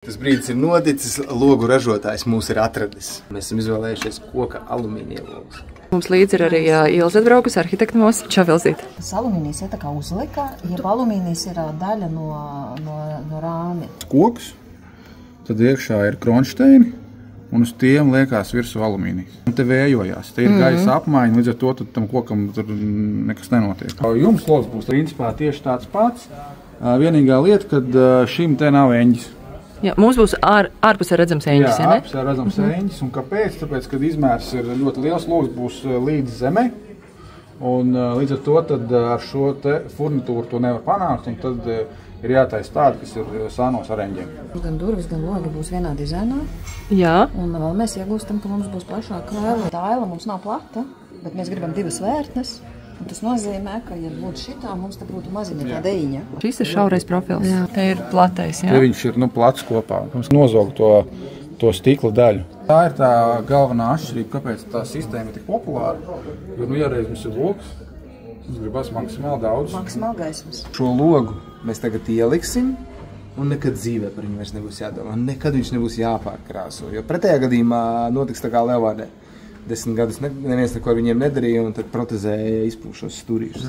Tas brīdis ir noticis, logu ražotājs mūs ir atradis. Mēs esam izvēlējušies koka alumīnija logus. Mums līdzi ir arī Ilze atbraukusi, arhitekta mūsu Čavilzīte. Tas alumīnijs ir tā kā uzlika, ja alumīnijs ir daļa no rāmi. Koks, tad iekšā ir kronšteini, un uz tiem liekās virsū alumīnijs. Un te vējojās, te ir gaisa apmaiņa, līdz ar to tam kokam tur nekas nenotiek. Jums logs būs principā tieši tāds pats. Vienīgā lieta, kad šim te nav eņģis. Jā, mums būs ārpusē redzams eņģis, jā, ne? ārpusē redzams eņģis. Un kāpēc? Tāpēc, kad izmērs ir ļoti liels, logs būs līdz zemē. Un līdz ar to tad ar šo te furnitūru to nevar panākt. Un tad ir jātaisa tāda, kas ir sānos ar eņģiem. Gan durvis, gan logi būs vienā dizainā. Jā. Un vēl mēs iegūstam, ka mums būs plašāka aila. Tā aila mums nav plata, bet mēs gribam divas vērtnes. Un tas nozīmē, ka, ja būtu šitā, mums te būtu maziņa tā dejiņa. Šis ir šaurais profils. Jā. Te ir platais, jā. Te viņš ir plats kopā. Mums nozog to stikla daļu. Tā ir tā galvenā atšķirība, kāpēc tā sistēma ir tik populāra. Jo, ja reiz mums ir logs, mums gribas maksimāli daudz. Maksimāli gaismas. Šo logu mēs tagad ieliksim, un nekad dzīvē par viņu vairs nebūs jādomā. Nekad viņš nebūs jāpārkrāso, jo pretējā gadījumā notiks tā kā Leovādē. 10 gadus neviens neko ar viņiem nedarīja, un tad protezēja izpūšos stūrīšus.